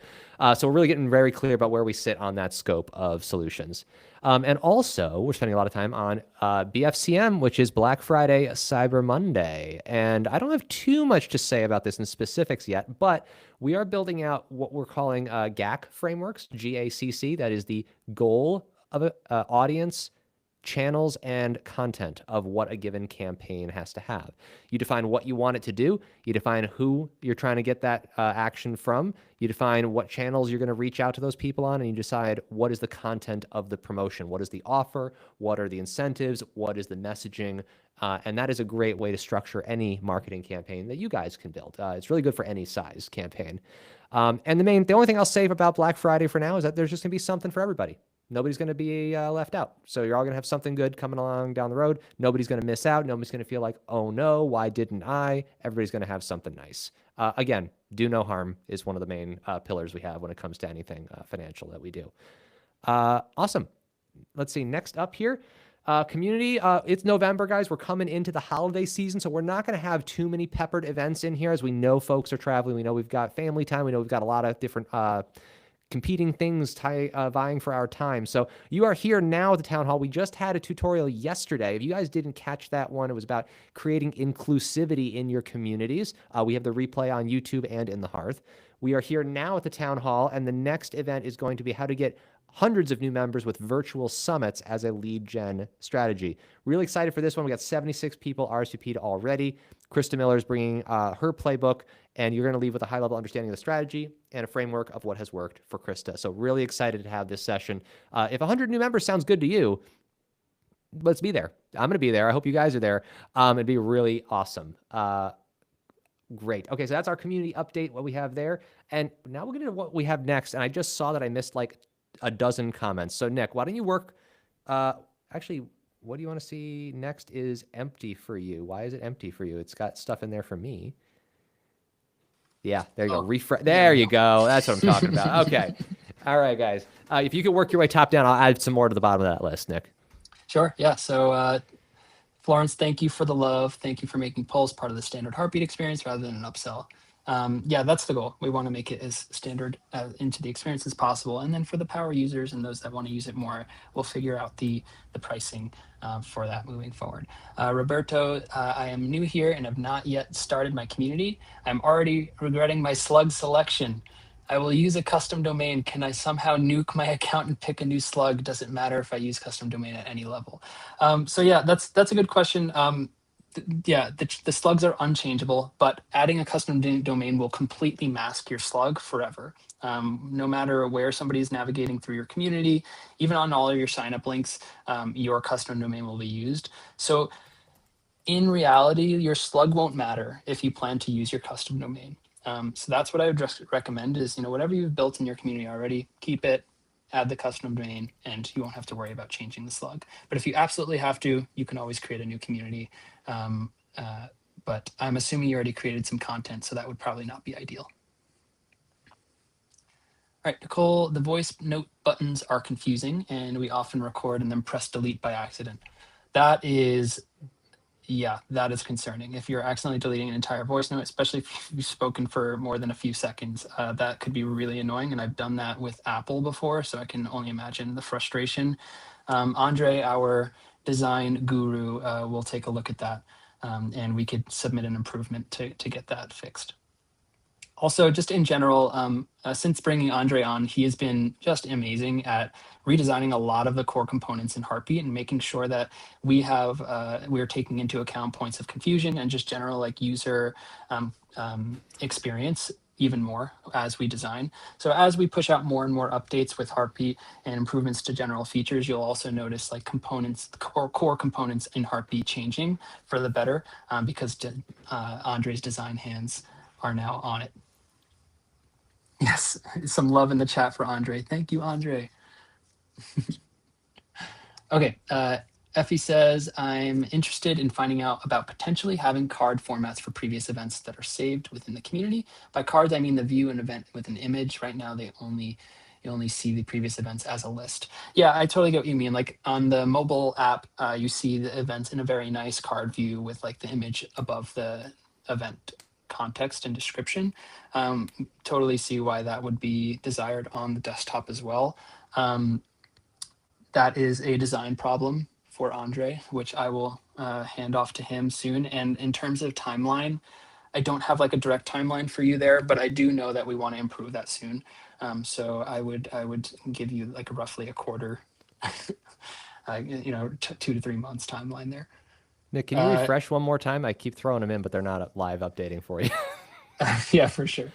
So we're really getting very clear about where we sit on that scope of solutions. And also, we're spending a lot of time on BFCM, which is Black Friday, Cyber Monday. And I don't have too much to say about this in specifics yet, but we are building out what we're calling GAC frameworks, GACC. That is the goal of an audience, channels, and content of what a given campaign has to have. You define what you want it to do. You define who you're trying to get that action from. You define what channels you're going to reach out to those people on, and you decide what is the content of the promotion. What is the offer? What are the incentives? What is the messaging? And that is a great way to structure any marketing campaign that you guys can build. It's really good for any size campaign. And the only thing I'll say about Black Friday for now is that there's just going to be something for everybody. Nobody's going to be left out. So you're all going to have something good coming along down the road. Nobody's going to miss out. Nobody's going to feel like, oh no, why didn't I? Everybody's going to have something nice. Again, do no harm is one of the main pillars we have when it comes to anything financial that we do. Awesome. Let's see. Next up here, community. It's November, guys. We're coming into the holiday season, so we're not going to have too many peppered events in here, as we know folks are traveling. We know we've got family time. We know we've got a lot of different competing things vying for our time. So you are here now at the town hall. We just had a tutorial yesterday. If you guys didn't catch that one, it was about creating inclusivity in your communities. We have the replay on YouTube and in the Hearth. We are here now at the town hall, and the next event is going to be how to get hundreds of new members with virtual summits as a lead gen strategy. Really excited for this one. We got 76 people RSVP'd already. Krista Miller is bringing her playbook, and you're going to leave with a high-level understanding of the strategy and a framework of what has worked for Krista. So really excited to have this session. If 100 new members sounds good to you, let's be there. I'm going to be there. I hope you guys are there. It'd be really awesome. Great. Okay, so that's our community update, what we have there. And now we're going to what we have next. And I just saw that I missed like a dozen comments. So Nick, why don't you work? Actually, what do you want to see next is empty for you. Why is it empty for you? It's got stuff in there for me. Yeah, there you go. Refresh. There you go. That's what I'm talking about. Okay. All right, guys. If you could work your way top down, I'll add some more to the bottom of that list, Nick. Sure. Yeah. So Florence, thank you for the love. Thank you for making Pulse part of the standard Heartbeat experience rather than an upsell. Yeah, that's the goal. We want to make it as standard into the experience as possible. And then for the power users and those that want to use it more, we'll figure out the pricing for that moving forward. Roberto, I am new here and have not yet started my community. I'm already regretting my slug selection. I will use a custom domain. Can I somehow nuke my account and pick a new slug? Does it matter if I use custom domain at any level? So yeah, that's a good question. Yeah, the slugs are unchangeable, but adding a custom domain will completely mask your slug forever. No matter where somebody's navigating through your community, even on all of your sign up links, your custom domain will be used. So in reality, your slug won't matter if you plan to use your custom domain. So that's what I would just recommend is, whatever you've built in your community already, keep it, add the custom domain, and you won't have to worry about changing the slug. But if you absolutely have to, you can always create a new community. But I'm assuming you already created some content, so that would probably not be ideal. All right, Nicole, the voice note buttons are confusing, and we often record and then press delete by accident. That is concerning. If you're accidentally deleting an entire voice note, especially if you've spoken for more than a few seconds, that could be really annoying. And I've done that with Apple before, so I can only imagine the frustration. Andre, our design guru, will take a look at that, and we could submit an improvement to get that fixed. Also, just in general, since bringing Andre on, he has been just amazing at redesigning a lot of the core components in Heartbeat and making sure that we're taking into account points of confusion and just general like user experience even more as we design. So as we push out more and more updates with Heartbeat and improvements to general features, you'll also notice like components, core components in Heartbeat changing for the better because Andre's design hands are now on it. Yes, some love in the chat for Andre. Thank you, Andre. Okay, Effie says, I'm interested in finding out about potentially having card formats for previous events that are saved within the community. By cards, I mean the view an event with an image. Right now, you only see the previous events as a list. Yeah, I totally get what you mean. Like on the mobile app, you see the events in a very nice card view with like the image above the event context and description. Totally see why that would be desired on the desktop as well. That is a design problem for Andre, which I will hand off to him soon. And in terms of timeline, I don't have like a direct timeline for you there, but I do know that we want to improve that soon. So I would give you like roughly a quarter, 2 to 3 months timeline there. Nick, can you refresh one more time? I keep throwing them in, but they're not live updating for you. Yeah, for sure.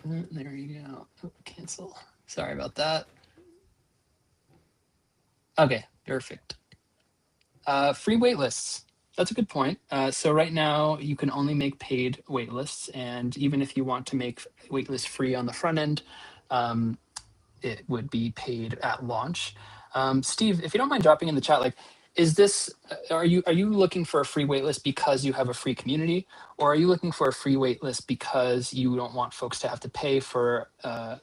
There you go. Oh, cancel. Sorry about that. Okay, perfect. Free waitlists. That's a good point. So right now you can only make paid waitlists, and even if you want to make waitlists free on the front end, it would be paid at launch. Steve, if you don't mind dropping in the chat, like, is this, are you looking for a free waitlist because you have a free community, or are you looking for a free waitlist because you don't want folks to have to pay for the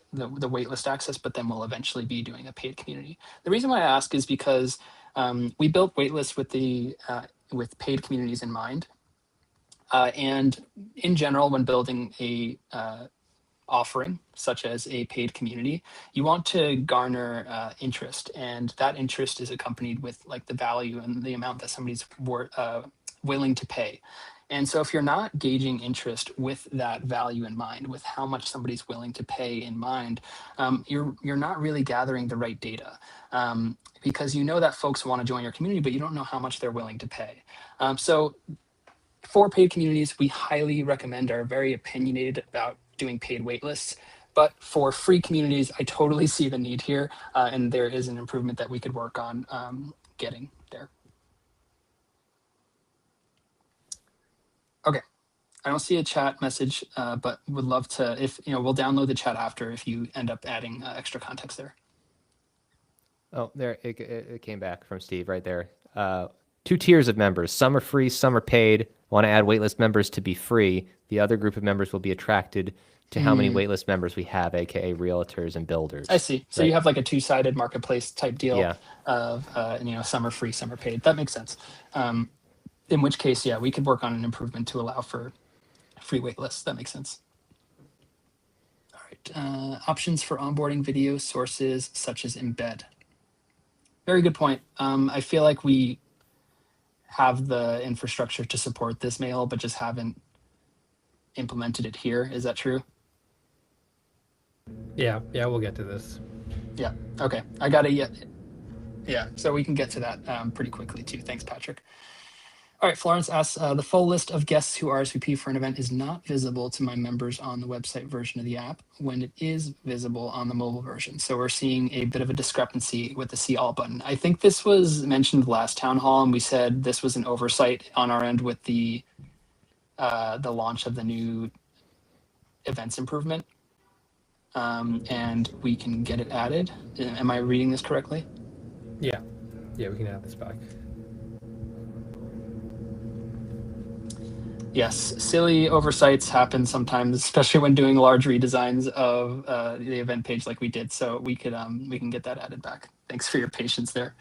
waitlist access, but then we'll eventually be doing a paid community? The reason why I ask is because we built waitlists with paid communities in mind. And in general, when building a offering such as a paid community, you want to garner interest, and that interest is accompanied with like the value and the amount that somebody's willing to pay. And so if you're not gauging interest with that value in mind, with how much somebody's willing to pay in mind, you're not really gathering the right data, because you know that folks want to join your community, but you don't know how much they're willing to pay. So for paid communities, we highly recommend, are very opinionated about doing paid waitlists. But for free communities, I totally see the need here, and there is an improvement that we could work on getting there. Okay, I don't see a chat message, but would love to, if we'll download the chat after if you end up adding extra context there. Oh, there it came back from Steve right there. 2 tiers of members. Some are free, some are paid. Want to add waitlist members to be free. The other group of members will be attracted to how many waitlist members we have, aka realtors and builders. I see. So right? You have like a 2-sided marketplace type deal. Yeah. Of some are free, some are paid. That makes sense. In which case, yeah, we could work on an improvement to allow for free wait lists. That makes sense. All right. Options for onboarding video sources such as embed. Very good point. I feel like we have the infrastructure to support this, Mahal, but just haven't implemented it here. Is that true? Yeah, we'll get to this. Yeah. Okay. I got it. Yeah. So we can get to that pretty quickly too. Thanks, Patrick. All right. Florence asks, the full list of guests who RSVP for an event is not visible to my members on the website version of the app when it is visible on the mobile version. So we're seeing a bit of a discrepancy with the see all button. I think this was mentioned last town hall, and we said this was an oversight on our end with the launch of the new events improvement. And we can get it added. Am I reading this correctly? Yeah, we can add this back. Yes, silly oversights happen sometimes, especially when doing large redesigns of the event page like we did. So we can get that added back. Thanks for your patience there.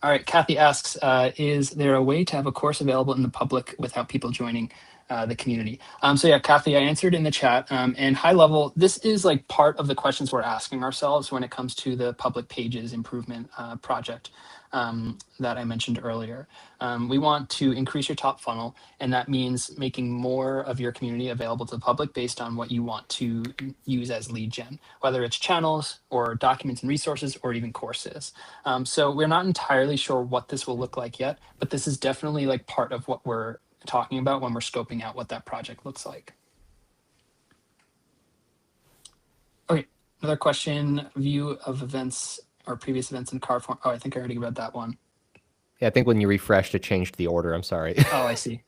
All right, Kathy asks, is there a way to have a course available in the public without people joining the community? So yeah, Kathy, I answered in the chat, and high level, this is like part of the questions we're asking ourselves when it comes to the public pages improvement project that I mentioned earlier. We want to increase your top funnel, and that means making more of your community available to the public based on what you want to use as lead gen, whether it's channels or documents and resources or even courses. So we're not entirely sure what this will look like yet, but this is definitely like part of what we're talking about when we're scoping out what that project looks like. Okay, another question, view of events or previous events in card form. Oh, I think I already read that one. Yeah, I think when you refreshed, it changed the order. I'm sorry. Oh, I see.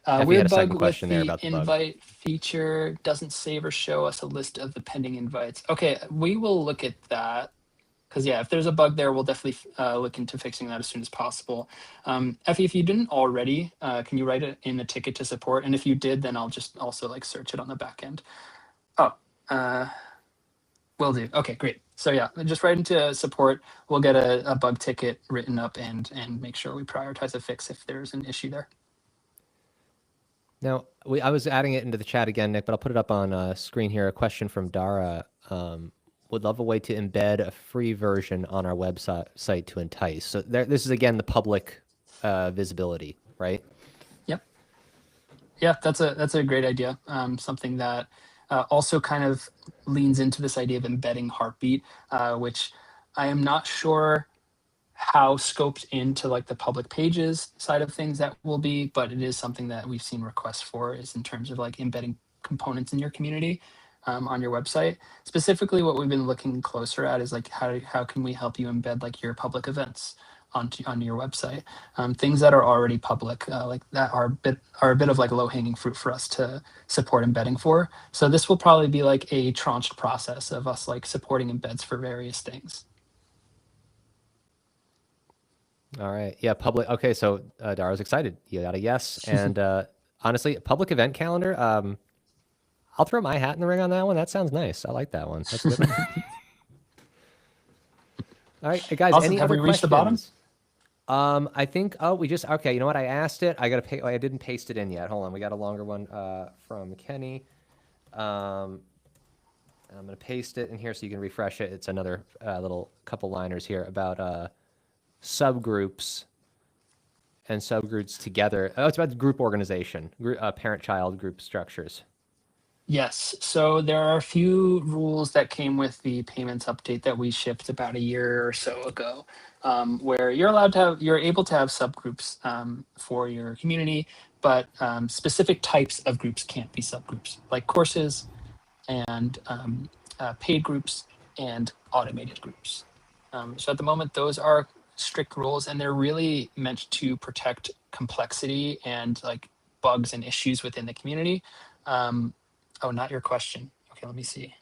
Weird bug with there the about the invite feature doesn't save or show us a list of the pending invites. Okay, we will look at that. Because yeah, if there's a bug there, we'll definitely look into fixing that as soon as possible. Effie, if you didn't already, can you write it in a ticket to support? And if you did, then I'll just also like search it on the back end. Oh, will do. Okay, great. So yeah, just write into support. We'll get a bug ticket written up and make sure we prioritize a fix if there's an issue there. Now, I was adding it into the chat again, Nick, but I'll put it up on screen here. A question from Dara. Would love a way to embed a free version on our website to entice. So this is, again, the public visibility, right? Yep. Yeah, that's a great idea. Something that also kind of leans into this idea of embedding Heartbeat, which I am not sure how scoped into like the public pages side of things that will be, but it is something that we've seen requests for, is in terms of like embedding components in your community on your website. Specifically, what we've been looking closer at is like how can we help you embed like your public events onto your website, things that are already public, like that are a bit of like low-hanging fruit for us to support embedding for. So this will probably be like a tranched process of us like supporting embeds for various things. All right. Yeah, public. Okay, so Dara's excited. You got a yes. And honestly, public event calendar, I'll throw my hat in the ring on that one. That sounds nice. I like that one. That's good. All right, guys, awesome. any Have other we reached questions? the bottom? I think, okay, you know what? I asked it. I didn't paste it in yet. Hold on. We got a longer one from Kenny. I'm going to paste it in here so you can refresh it. It's another little couple liners here about subgroups and subgroups together. Oh, it's about group organization, parent-child group structures. Yes. So there are a few rules that came with the payments update that we shipped about a year or so ago, where you're able to have subgroups for your community, but specific types of groups can't be subgroups, like courses and paid groups and automated groups. So at the moment, those are strict rules, and they're really meant to protect complexity and like bugs and issues within the community. Oh, not your question. Okay, let me see.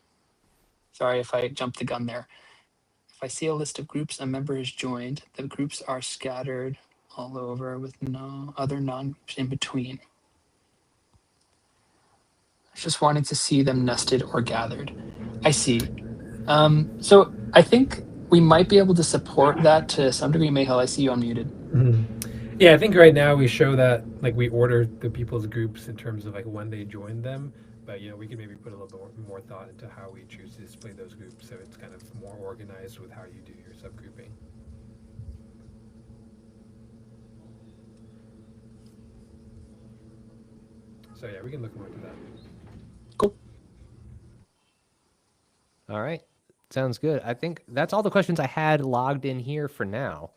Sorry if I jumped the gun there. If I see a list of groups a member has joined, the groups are scattered all over with no other non-groups in between. I just wanted to see them nested or gathered. I see. So I think we might be able to support that to some degree. Mahal, I see you unmuted. Yeah, I think right now we show that like we order the people's groups in terms of like when they join them, but we can maybe put a little bit more thought into how we choose to display those groups so it's kind of more organized with how you do your subgrouping. So yeah, we can look more into that. Cool. All right. Sounds good. I think that's all the questions I had logged in here for now.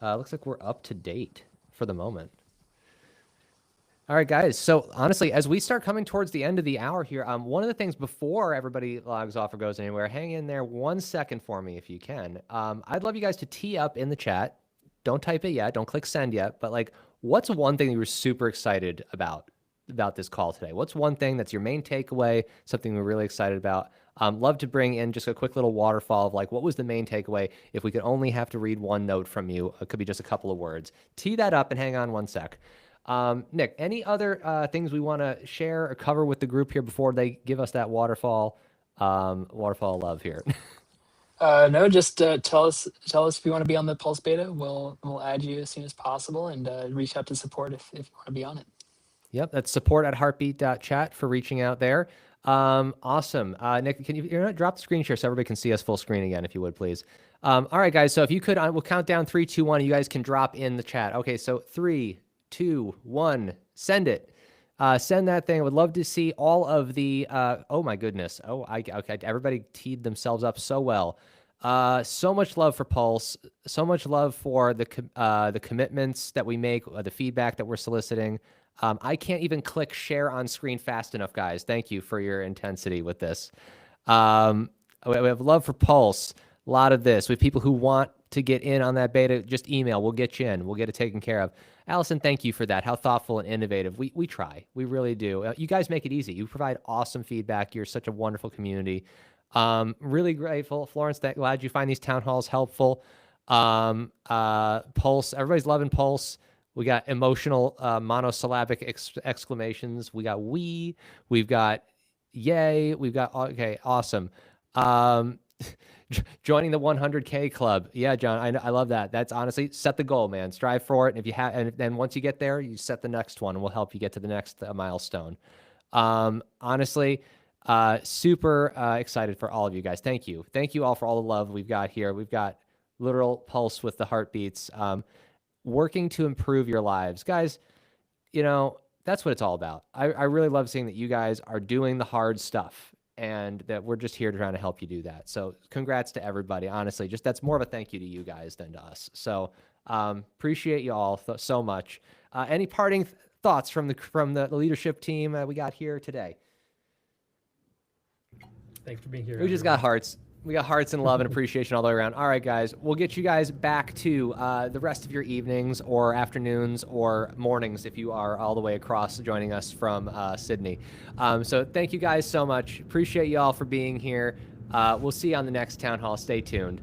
Looks like we're up to date for the moment. All right, guys. So honestly, as we start coming towards the end of the hour here, one of the things before everybody logs off or goes anywhere, hang in there 1 second for me if you can. I'd love you guys to tee up in the chat. Don't type it yet. Don't click send yet. But like, what's one thing you were super excited about this call today? What's one thing that's your main takeaway? Something we're really excited about. Love to bring in just a quick little waterfall of like, what was the main takeaway? If we could only have to read one note from you, it could be just a couple of words. Tee that up and hang on 1 sec. Nick, any other things we want to share or cover with the group here before they give us that waterfall love here? No, just tell us if you want to be on the Pulse beta. We'll add you as soon as possible and reach out to support if you want to be on it. Yep, that's support@heartbeat.chat for reaching out there. Awesome. Nick, can you drop the screen share so everybody can see us full screen again, if you would, please. All right, guys. So if you could, we'll count down 3, 2, 1. You guys can drop in the chat. Okay, so 3, 2, 1. Send it. Send that thing. I would love to see all of the. Oh my goodness. Okay. Everybody teed themselves up so well. So much love for Pulse. So much love for the commitments that we make, the feedback that we're soliciting. I can't even click share on screen fast enough, guys. Thank you for your intensity with this. We have love for Pulse. A lot of this. We have people who want to get in on that beta. Just email. We'll get you in. We'll get it taken care of. Allison, thank you for that. How thoughtful and innovative. We try. We really do. You guys make it easy. You provide awesome feedback. You're such a wonderful community. Really grateful. Florence, glad you find these town halls helpful. Pulse. Everybody's loving Pulse. We got emotional monosyllabic exclamations. We got we. We've got yay. We've got okay. Awesome. Joining the 100K club. Yeah, John, I love that. That's honestly, set the goal, man. Strive for it. And if you have, and then once you get there, you set the next one, and we'll help you get to the next milestone. Honestly, super excited for all of you guys. Thank you. Thank you all for all the love we've got here. We've got literal Pulse with the heartbeats, working to improve your lives. Guys, that's what it's all about. I really love seeing that you guys are doing the hard stuff, and that we're just here trying to help you do that. So congrats to everybody. Honestly, just that's more of a thank you to you guys than to us. So appreciate you all so much. Any parting thoughts from the leadership team we got here today? Thanks for being here. We just got hearts. We got hearts and love and appreciation all the way around. All right, guys, we'll get you guys back to the rest of your evenings or afternoons or mornings if you are all the way across joining us from Sydney. So thank you guys so much. Appreciate you all for being here. We'll see you on the next town hall. Stay tuned.